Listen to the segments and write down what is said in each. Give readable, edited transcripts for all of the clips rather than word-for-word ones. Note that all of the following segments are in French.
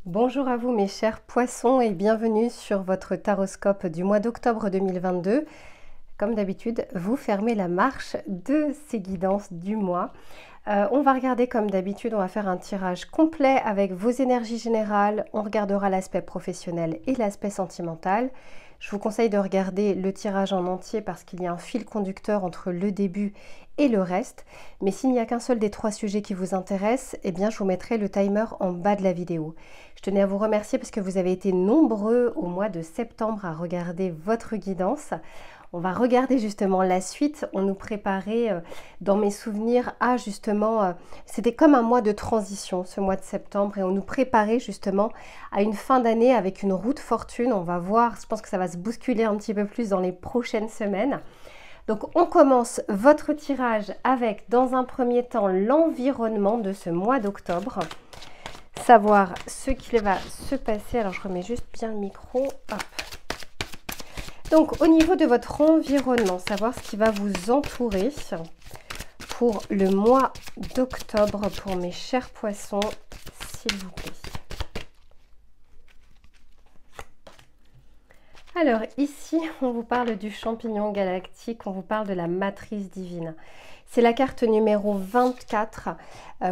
Bonjour à vous mes chers poissons et bienvenue sur votre taroscope du mois d'octobre 2022. Comme d'habitude, vous fermez la marche de ces guidances du mois. On va regarder comme d'habitude, on va faire un tirage complet avec vos énergies générales. On regardera l'aspect professionnel et l'aspect sentimental. Je vous conseille de regarder le tirage en entier parce qu'il y a un fil conducteur entre le début et le reste. Mais s'il n'y a qu'un seul des trois sujets qui vous intéressent, eh bien je vous mettrai le timer en bas de la vidéo. Je tenais à vous remercier parce que vous avez été nombreux au mois de septembre à regarder votre guidance. On va regarder justement la suite. On nous préparait, dans mes souvenirs, à justement, c'était comme un mois de transition, ce mois de septembre, et on nous préparait justement à une fin d'année avec une roue de fortune. On va voir, je pense que ça va se bousculer un petit peu plus dans les prochaines semaines. Donc on commence votre tirage avec, dans un premier temps, l'environnement de ce mois d'octobre. Savoir ce qui va se passer. Alors je remets juste bien le micro. Hop. Donc au niveau de votre environnement, savoir ce qui va vous entourer pour le mois d'octobre pour mes chers poissons, s'il vous plaît. Alors ici, on vous parle du champignon galactique, on vous parle de la matrice divine. C'est la carte numéro 24.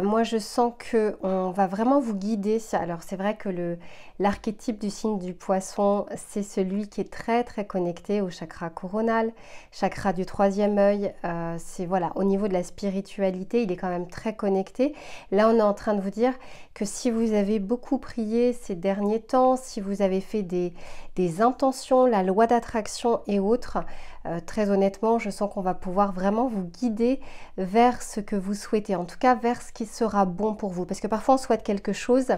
Moi, je sens qu'on va vraiment vous guider. Alors, c'est vrai que l'archétype du signe du poisson, c'est celui qui est très, très connecté au chakra coronal, chakra du troisième œil. C'est voilà, au niveau de la spiritualité, il est quand même très connecté. Là, on est en train de vous dire que si vous avez beaucoup prié ces derniers temps, si vous avez fait des intentions, la loi d'attraction et autres, très honnêtement, je sens qu'on va pouvoir vraiment vous guider vers ce que vous souhaitez, en tout cas vers ce qui sera bon pour vous. Parce que parfois on souhaite quelque chose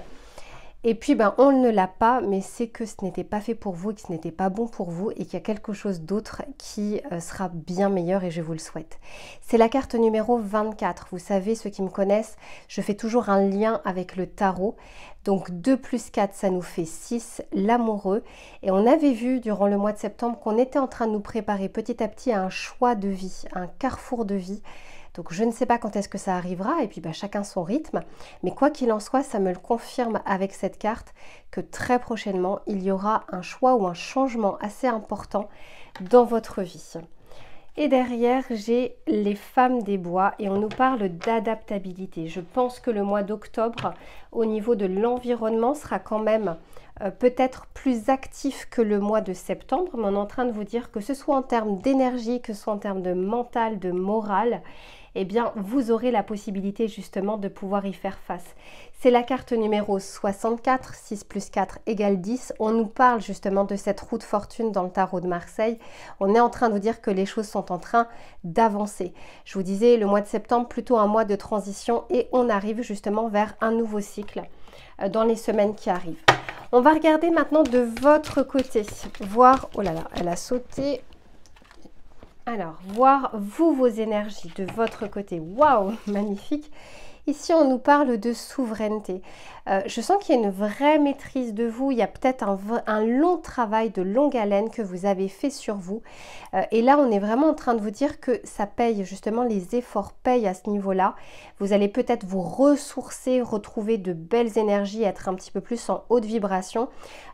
et puis on ne l'a pas, mais c'est que ce n'était pas fait pour vous et que ce n'était pas bon pour vous et qu'il y a quelque chose d'autre qui sera bien meilleur et je vous le souhaite. C'est la carte numéro 24. Vous savez, ceux qui me connaissent, je fais toujours un lien avec le tarot. Donc 2 plus 4, ça nous fait 6, l'amoureux. Et on avait vu durant le mois de septembre qu'on était en train de nous préparer petit à petit à un choix de vie, un carrefour de vie. Donc je ne sais pas quand est-ce que ça arrivera et puis chacun son rythme. Mais quoi qu'il en soit, ça me le confirme avec cette carte que très prochainement, il y aura un choix ou un changement assez important dans votre vie. Et derrière, j'ai les femmes des bois et on nous parle d'adaptabilité. Je pense que le mois d'octobre, au niveau de l'environnement, sera quand même peut-être plus actif que le mois de septembre. Mais on est en train de vous dire que ce soit en termes d'énergie, que ce soit en termes de mental, de morale, eh bien, vous aurez la possibilité justement de pouvoir y faire face. C'est la carte numéro 64, 6 plus 4 égale 10. On nous parle justement de cette roue de fortune dans le tarot de Marseille. On est en train de vous dire que les choses sont en train d'avancer. Je vous disais, le mois de septembre, plutôt un mois de transition et on arrive justement vers un nouveau cycle dans les semaines qui arrivent. On va regarder maintenant de votre côté, voir, oh là là, elle a sauté. Alors, voir vous, vos énergies de votre côté. Waouh, magnifique. Ici, on nous parle de souveraineté. Je sens qu'il y a une vraie maîtrise de vous. Il y a peut-être un long travail de longue haleine que vous avez fait sur vous. Et là, on est vraiment en train de vous dire que ça paye. Justement, les efforts payent à ce niveau-là. Vous allez peut-être vous ressourcer, retrouver de belles énergies, être un petit peu plus en haute vibration.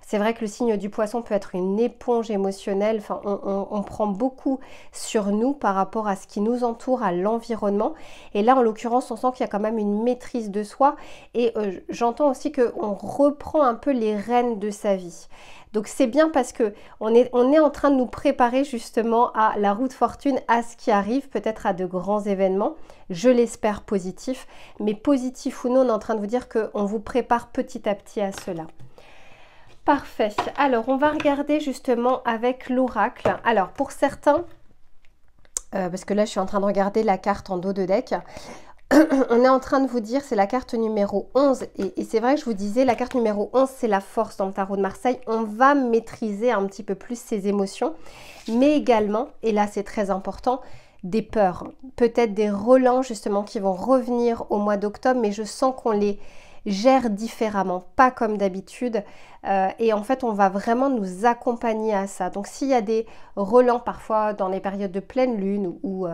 C'est vrai que le signe du poisson peut être une éponge émotionnelle. Enfin, on prend beaucoup sur nous par rapport à ce qui nous entoure, à l'environnement. Et là, en l'occurrence, on sent qu'il y a quand même une maîtrise de soi et j'entends aussi qu'on reprend un peu les rênes de sa vie. Donc c'est bien parce que on est en train de nous préparer justement à la roue de fortune, à ce qui arrive, peut-être à de grands événements, je l'espère positif, mais positif ou non, on est en train de vous dire qu'on vous prépare petit à petit à cela. Parfait, alors on va regarder justement avec l'oracle. Alors pour certains, parce que là je suis en train de regarder la carte en dos de deck, on est en train de vous dire, c'est la carte numéro 11, et c'est vrai que je vous disais, la carte numéro 11, c'est la force dans le tarot de Marseille. On va maîtriser un petit peu plus ses émotions, mais également, et là c'est très important, des peurs. Peut-être des relents justement qui vont revenir au mois d'octobre, mais je sens qu'on les gère différemment, pas comme d'habitude. Et en fait, on va vraiment nous accompagner à ça. Donc, s'il y a des relents parfois dans les périodes de pleine lune ou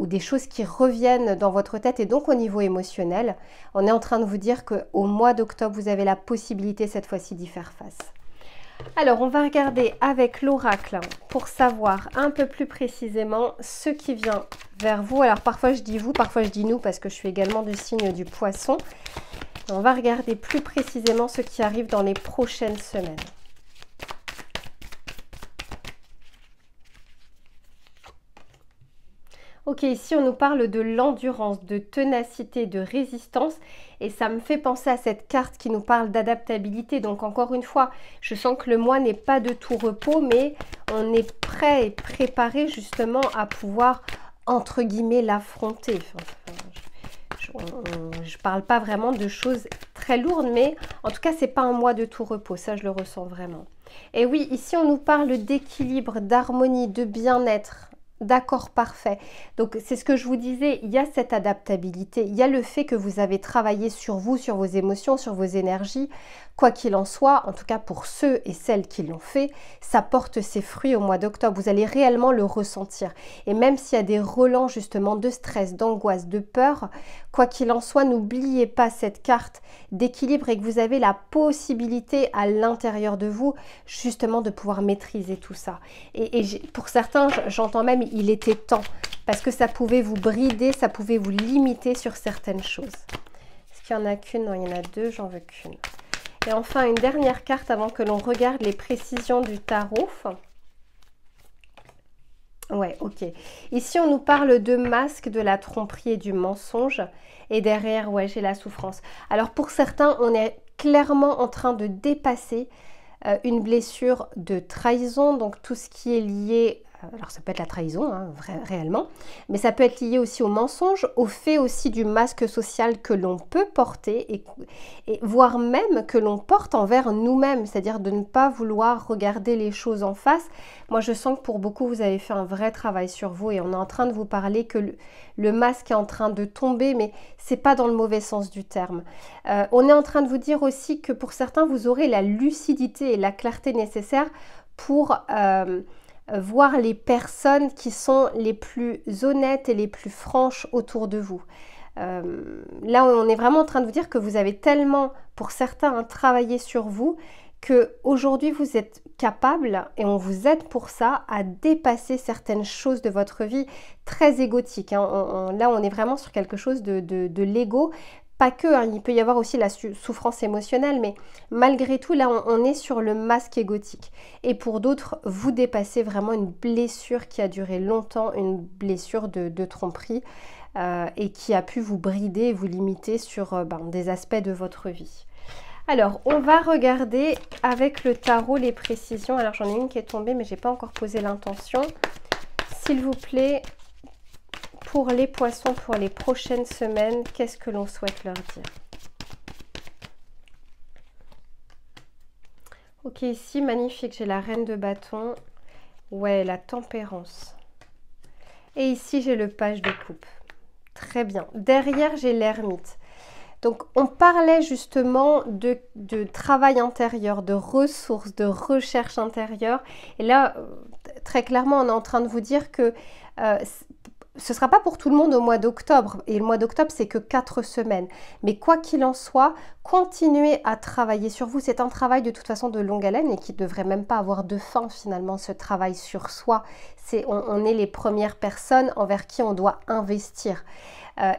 des choses qui reviennent dans votre tête et donc au niveau émotionnel, on est en train de vous dire qu'au mois d'octobre, vous avez la possibilité cette fois-ci d'y faire face. Alors, on va regarder avec l'oracle pour savoir un peu plus précisément ce qui vient vers vous. Alors, parfois je dis vous, parfois je dis nous parce que je suis également du signe du poisson. On va regarder plus précisément ce qui arrive dans les prochaines semaines. Ok, ici on nous parle de l'endurance, de ténacité, de résistance et ça me fait penser à cette carte qui nous parle d'adaptabilité. Donc encore une fois, je sens que le mois n'est pas de tout repos, mais on est prêt et préparé justement à pouvoir, entre guillemets, l'affronter. Je ne parle pas vraiment de choses très lourdes, mais en tout cas, ce n'est pas un mois de tout repos, ça je le ressens vraiment. Et oui, ici on nous parle d'équilibre, d'harmonie, de bien-être. D'accord, parfait. Donc, c'est ce que je vous disais, il y a cette adaptabilité, il y a le fait que vous avez travaillé sur vous, sur vos émotions, sur vos énergies. Quoi qu'il en soit, en tout cas pour ceux et celles qui l'ont fait, ça porte ses fruits au mois d'octobre. Vous allez réellement le ressentir. Et même s'il y a des relents justement de stress, d'angoisse, de peur, quoi qu'il en soit, n'oubliez pas cette carte d'équilibre et que vous avez la possibilité à l'intérieur de vous justement de pouvoir maîtriser tout ça. Et pour certains, j'entends même il était temps parce que ça pouvait vous brider, ça pouvait vous limiter sur certaines choses. Est-ce qu'il y en a qu'une? Non, il y en a deux, j'en veux qu'une. Et enfin, une dernière carte avant que l'on regarde les précisions du tarot. Ouais, ok. Ici, on nous parle de masque, de la tromperie et du mensonge. Et derrière, ouais, j'ai la souffrance. Alors, pour certains, on est clairement en train de dépasser une blessure de trahison. Donc, tout ce qui est lié... Alors ça peut être la trahison, hein, réellement, mais ça peut être lié aussi au mensonge, au fait aussi du masque social que l'on peut porter et voire même que l'on porte envers nous-mêmes, c'est-à-dire de ne pas vouloir regarder les choses en face. Moi je sens que pour beaucoup vous avez fait un vrai travail sur vous et on est en train de vous parler que le masque est en train de tomber, mais c'est pas dans le mauvais sens du terme. On est en train de vous dire aussi que pour certains vous aurez la lucidité et la clarté nécessaire pour... voir les personnes qui sont les plus honnêtes et les plus franches autour de vous. Là, on est vraiment en train de vous dire que vous avez tellement, pour certains, travaillé sur vous, qu'aujourd'hui, vous êtes capable, et on vous aide pour ça, à dépasser certaines choses de votre vie très égotiques. Hein. Là, on est vraiment sur quelque chose de l'ego. Pas que, hein, il peut y avoir aussi la souffrance émotionnelle, mais malgré tout, là, on est sur le masque égotique. Et pour d'autres, vous dépassez vraiment une blessure qui a duré longtemps, une blessure de tromperie, et qui a pu vous brider et vous limiter sur des aspects de votre vie. Alors, on va regarder avec le tarot les précisions. Alors, j'en ai une qui est tombée, mais je n'ai pas encore posé l'intention. S'il vous plaît... Pour les poissons, pour les prochaines semaines, qu'est-ce que l'on souhaite leur dire? Ok, ici, magnifique, j'ai la reine de bâton. Ouais, la tempérance. Et ici, j'ai le page de coupe. Très bien. Derrière, j'ai l'ermite. Donc, on parlait justement de travail intérieur, de ressources, de recherche intérieure. Et là, très clairement, on est en train de vous dire que... ce ne sera pas pour tout le monde au mois d'octobre. Et le mois d'octobre, c'est que 4 semaines. Mais quoi qu'il en soit, continuez à travailler sur vous. C'est un travail de toute façon de longue haleine et qui ne devrait même pas avoir de fin finalement, ce travail sur soi. On est les premières personnes envers qui on doit investir.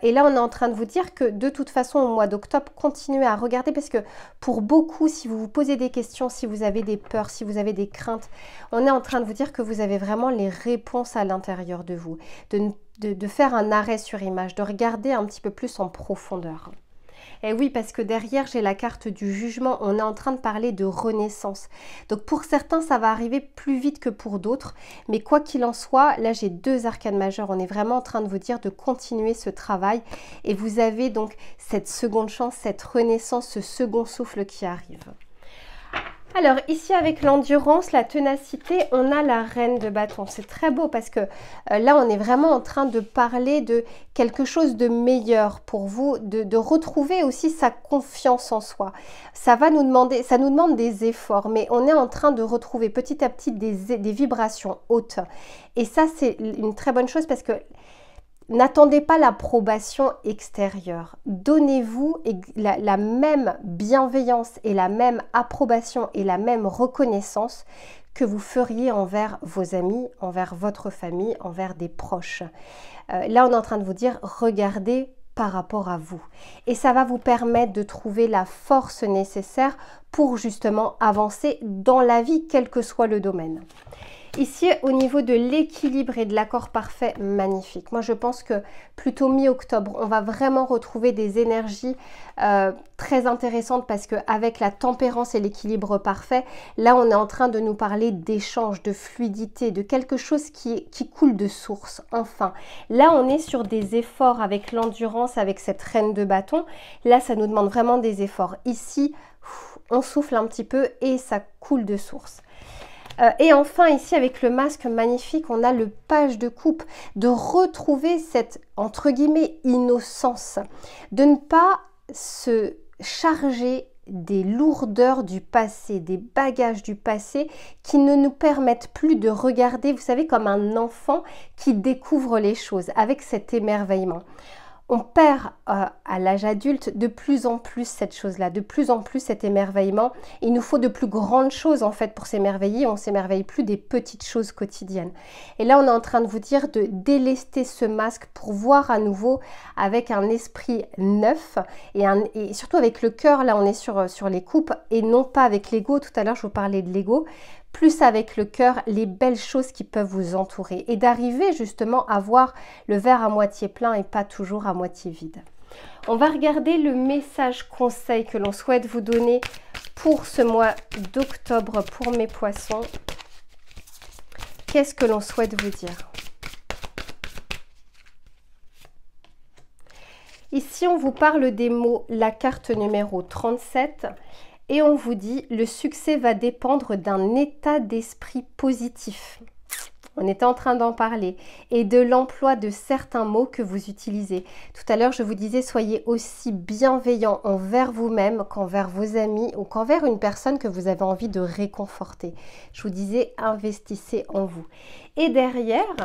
Et là, on est en train de vous dire que de toute façon, au mois d'octobre, continuez à regarder parce que pour beaucoup, si vous vous posez des questions, si vous avez des peurs, si vous avez des craintes, on est en train de vous dire que vous avez vraiment les réponses à l'intérieur de vous. De faire un arrêt sur image, de regarder un petit peu plus en profondeur. Et oui, parce que derrière, j'ai la carte du jugement. On est en train de parler de renaissance. Donc, pour certains, ça va arriver plus vite que pour d'autres. Mais quoi qu'il en soit, là, j'ai 2 arcanes majeures. On est vraiment en train de vous dire de continuer ce travail. Et vous avez donc cette seconde chance, cette renaissance, ce second souffle qui arrive. Alors ici avec l'endurance, la ténacité, on a la reine de bâton. C'est très beau parce que là on est vraiment en train de parler de quelque chose de meilleur pour vous, de retrouver aussi sa confiance en soi. Ça nous demande des efforts, mais on est en train de retrouver petit à petit des vibrations hautes. Et ça c'est une très bonne chose parce que n'attendez pas l'approbation extérieure. Donnez-vous la même bienveillance et la même approbation et la même reconnaissance que vous feriez envers vos amis, envers votre famille, envers des proches. Là, on est en train de vous dire, regardez par rapport à vous. Et ça va vous permettre de trouver la force nécessaire pour justement avancer dans la vie, quel que soit le domaine. Ici, au niveau de l'équilibre et de l'accord parfait, magnifique. Moi, je pense que plutôt mi-octobre, on va vraiment retrouver des énergies très intéressantes parce qu'avec la tempérance et l'équilibre parfait, là, on est en train de nous parler d'échange, de fluidité, de quelque chose qui coule de source, enfin. Là, on est sur des efforts avec l'endurance, avec cette reine de bâton. Là, ça nous demande vraiment des efforts. Ici, on souffle un petit peu et ça coule de source. Et enfin, ici, avec le masque magnifique, on a le page de coupe, de retrouver cette, entre guillemets, innocence, de ne pas se charger des lourdeurs du passé, des bagages du passé qui ne nous permettent plus de regarder, vous savez, comme un enfant qui découvre les choses avec cet émerveillement. On perd à l'âge adulte de plus en plus cette chose-là, de plus en plus cet émerveillement. Il nous faut de plus grandes choses en fait pour s'émerveiller. On ne s'émerveille plus des petites choses quotidiennes. Et là, on est en train de vous dire de délester ce masque pour voir à nouveau avec un esprit neuf et surtout avec le cœur. Là, on est sur les coupes et non pas avec l'ego. Tout à l'heure, je vous parlais de l'ego. Plus avec le cœur, les belles choses qui peuvent vous entourer et d'arriver justement à voir le verre à moitié plein et pas toujours à moitié vide. On va regarder le message conseil que l'on souhaite vous donner pour ce mois d'octobre pour mes poissons. Qu'est-ce que l'on souhaite vous dire? Ici, on vous parle des mots, la carte numéro 37. Et on vous dit, le succès va dépendre d'un état d'esprit positif. On était en train d'en parler. Et de l'emploi de certains mots que vous utilisez. Tout à l'heure, je vous disais, soyez aussi bienveillant envers vous-même qu'envers vos amis ou qu'envers une personne que vous avez envie de réconforter. Je vous disais, investissez en vous. Et derrière,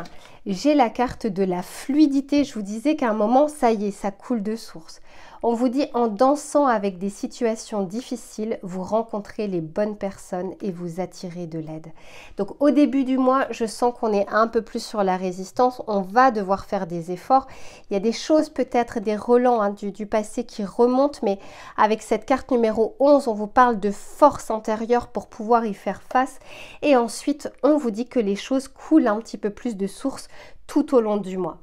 j'ai la carte de la fluidité. Je vous disais qu'à un moment, ça y est, ça coule de source. On vous dit, en dansant avec des situations difficiles, vous rencontrez les bonnes personnes et vous attirez de l'aide. Donc au début du mois, je sens qu'on est un peu plus sur la résistance. On va devoir faire des efforts. Il y a des choses, peut-être des relents du passé qui remontent, mais avec cette carte numéro 11, on vous parle de force intérieure pour pouvoir y faire face. Et ensuite, on vous dit que les choses coulent un petit peu plus de source tout au long du mois.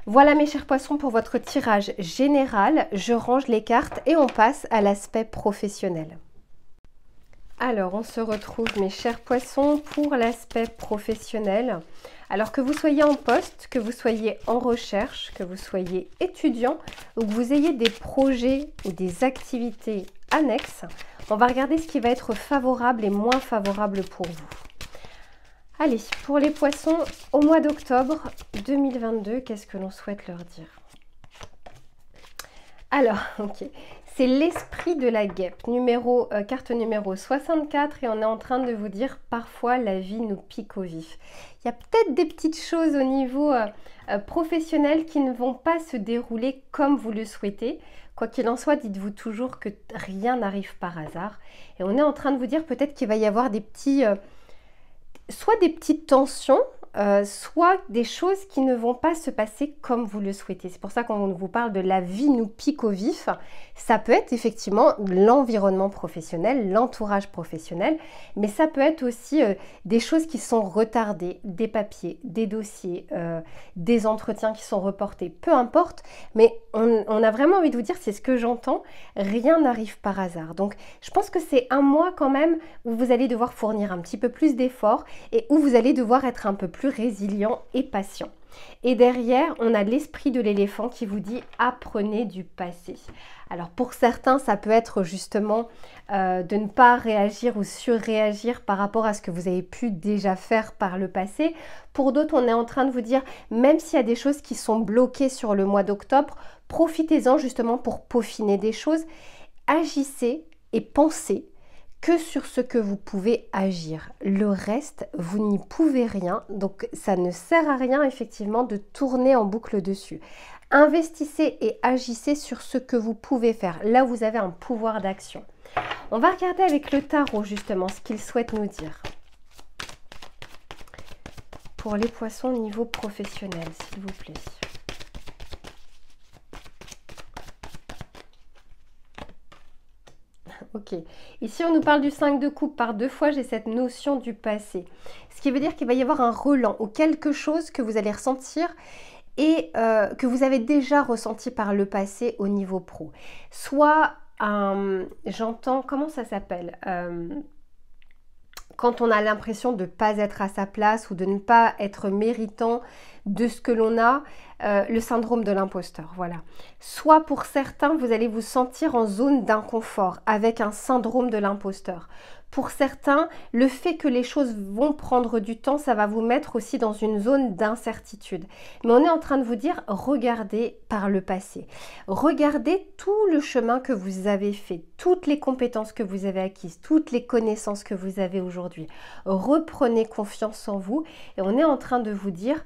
Voilà mes chers poissons pour votre tirage général. Je range les cartes et on passe à l'aspect professionnel. Alors, on se retrouve mes chers poissons pour l'aspect professionnel. Alors que vous soyez en poste, que vous soyez en recherche, que vous soyez étudiant ou que vous ayez des projets ou des activités annexes, on va regarder ce qui va être favorable et moins favorable pour vous. Allez, pour les poissons, au mois d'octobre 2022, qu'est-ce que l'on souhaite leur dire? Alors, ok, c'est l'esprit de la guêpe, carte numéro 64, et on est en train de vous dire, parfois la vie nous pique au vif. Il y a peut-être des petites choses au niveau professionnel qui ne vont pas se dérouler comme vous le souhaitez. Quoi qu'il en soit, dites-vous toujours que rien n'arrive par hasard. Et on est en train de vous dire peut-être qu'il va y avoir des petits... soit des petites tensions, soit des choses qui ne vont pas se passer comme vous le souhaitez. C'est pour ça qu'on vous parle de la vie nous pique au vif. Ça peut être effectivement l'environnement professionnel, l'entourage professionnel, mais ça peut être aussi des choses qui sont retardées, des papiers, des dossiers, des entretiens qui sont reportés, peu importe, mais on a vraiment envie de vous dire, c'est ce que j'entends, rien n'arrive par hasard. Donc je pense que c'est un mois quand même où vous allez devoir fournir un petit peu plus d'efforts et où vous allez devoir être un peu plus résilient et patient. Et derrière, on a l'esprit de l'éléphant qui vous dit « apprenez du passé ». Alors pour certains, ça peut être justement de ne pas réagir ou surréagir par rapport à ce que vous avez pu déjà faire par le passé. Pour d'autres, on est en train de vous dire, même s'il y a des choses qui sont bloquées sur le mois d'octobre, profitez-en justement pour peaufiner des choses. Agissez et pensez que sur ce que vous pouvez agir. Le reste, vous n'y pouvez rien, donc ça ne sert à rien effectivement de tourner en boucle dessus. Investissez et agissez sur ce que vous pouvez faire. Là, vous avez un pouvoir d'action. On va regarder avec le tarot justement ce qu'il souhaite nous dire. Pour les poissons au niveau professionnel, s'il vous plaît. Ok, ici on nous parle du 5 de coupe. Par 2 fois, j'ai cette notion du passé. Ce qui veut dire qu'il va y avoir un relent ou quelque chose que vous allez ressentir et que vous avez déjà ressenti par le passé au niveau pro. Soit, j'entends, comment ça s'appelle quand on a l'impression de ne pas être à sa place ou de ne pas être méritant de ce que l'on a, le syndrome de l'imposteur, voilà. Soit pour certains, vous allez vous sentir en zone d'inconfort avec un syndrome de l'imposteur. Pour certains, le fait que les choses vont prendre du temps, ça va vous mettre aussi dans une zone d'incertitude. Mais on est en train de vous dire, regardez par le passé. Regardez tout le chemin que vous avez fait, toutes les compétences que vous avez acquises, toutes les connaissances que vous avez aujourd'hui. Reprenez confiance en vous et on est en train de vous dire,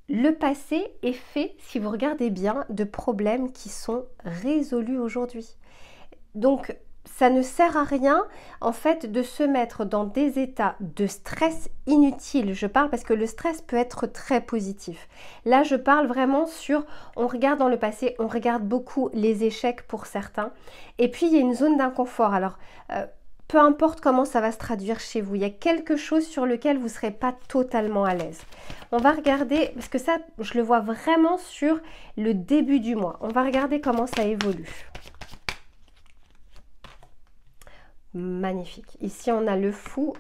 le passé est fait, si vous regardez bien, de problèmes qui sont résolus aujourd'hui. Donc, ça ne sert à rien, en fait, de se mettre dans des états de stress inutiles. Je parle parce que le stress peut être très positif. Là, je parle vraiment sur, on regarde dans le passé, on regarde beaucoup les échecs pour certains. Et puis, il y a une zone d'inconfort. Alors, peu importe comment ça va se traduire chez vous, il y a quelque chose sur lequel vous ne serez pas totalement à l'aise. On va regarder, parce que ça, je le vois vraiment sur le début du mois. On va regarder comment ça évolue. Magnifique. Ici, on a le fou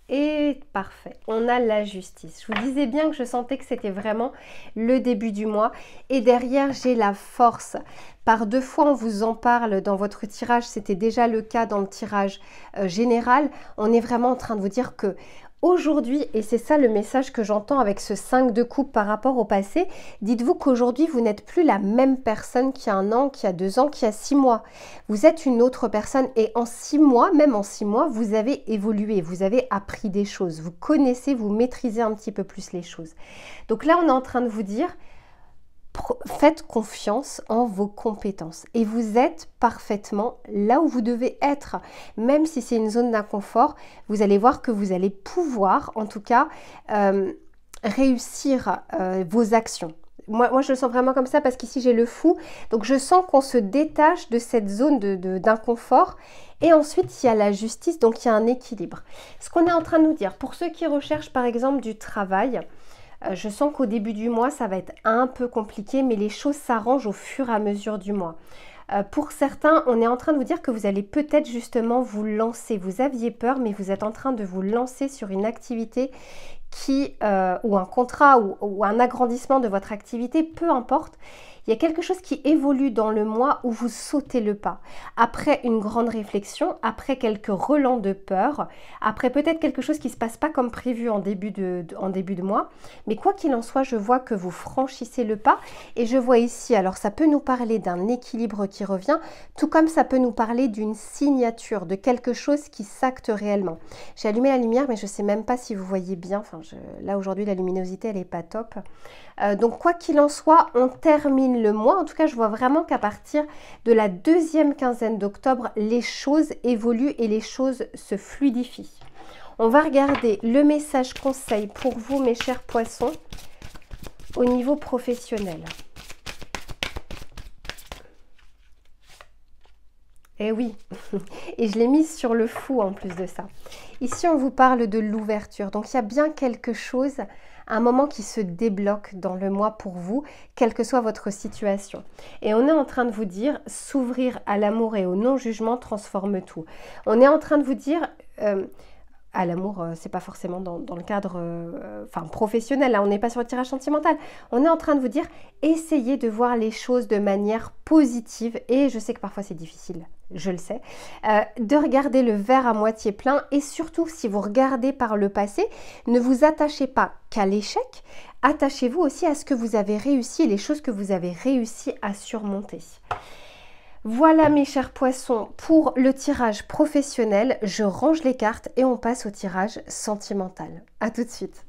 et parfait. On a la justice. Je vous disais bien que je sentais que c'était vraiment le début du mois. Et derrière, j'ai la force. Par 2 fois, on vous en parle dans votre tirage. C'était déjà le cas dans le tirage général. On est vraiment en train de vous dire que aujourd'hui, et c'est ça le message que j'entends avec ce 5 de coupe par rapport au passé, dites-vous qu'aujourd'hui, vous n'êtes plus la même personne qu'il y a 1 an, qu'il y a 2 ans, qu'il y a 6 mois. Vous êtes une autre personne et en 6 mois, même en 6 mois, vous avez évolué, vous avez appris des choses, vous connaissez, vous maîtrisez un petit peu plus les choses. Donc là, on est en train de vous dire, faites confiance en vos compétences et vous êtes parfaitement là où vous devez être. Même si c'est une zone d'inconfort, vous allez voir que vous allez pouvoir, en tout cas, réussir vos actions. Moi, je le sens vraiment comme ça parce qu'ici, j'ai le fou. Donc, je sens qu'on se détache de cette zone d'inconfort. Et ensuite, il y a la justice, donc il y a un équilibre. Ce qu'on est en train de nous dire, pour ceux qui recherchent, par exemple, du travail, je sens qu'au début du mois, ça va être un peu compliqué, mais les choses s'arrangent au fur et à mesure du mois. Pour certains, on est en train de vous dire que vous allez peut-être justement vous lancer. Vous aviez peur, mais vous êtes en train de vous lancer sur une activité ou un contrat ou un agrandissement de votre activité, peu importe. Il y a quelque chose qui évolue dans le mois où vous sautez le pas. Après une grande réflexion, après quelques relents de peur, après peut-être quelque chose qui ne se passe pas comme prévu en début de mois. Mais quoi qu'il en soit, je vois que vous franchissez le pas. Et je vois ici, alors ça peut nous parler d'un équilibre qui revient, tout comme ça peut nous parler d'une signature, de quelque chose qui s'acte réellement. J'ai allumé la lumière, mais je ne sais même pas si vous voyez bien. Enfin, là aujourd'hui, la luminosité, elle n'est pas top. Donc quoi qu'il en soit, on termine le mois. En tout cas, je vois vraiment qu'à partir de la 2e quinzaine d'octobre, les choses évoluent et les choses se fluidifient. On va regarder le message conseil pour vous, mes chers poissons, au niveau professionnel. Eh oui, et je l'ai mise sur le fou en plus de ça. Ici, on vous parle de l'ouverture. Donc, il y a bien quelque chose, un moment qui se débloque dans le mois pour vous, quelle que soit votre situation. Et on est en train de vous dire, s'ouvrir à l'amour et au non-jugement transforme tout. On est en train de vous dire, à l'amour, c'est pas forcément dans le cadre professionnel, là on n'est pas sur le tirage sentimental, on est en train de vous dire essayez de voir les choses de manière positive, et je sais que parfois c'est difficile, je le sais, de regarder le verre à moitié plein, et surtout si vous regardez par le passé, ne vous attachez pas qu'à l'échec, attachez-vous aussi à ce que vous avez réussi et les choses que vous avez réussi à surmonter. Voilà mes chers poissons, pour le tirage professionnel, je range les cartes et on passe au tirage sentimental. À tout de suite.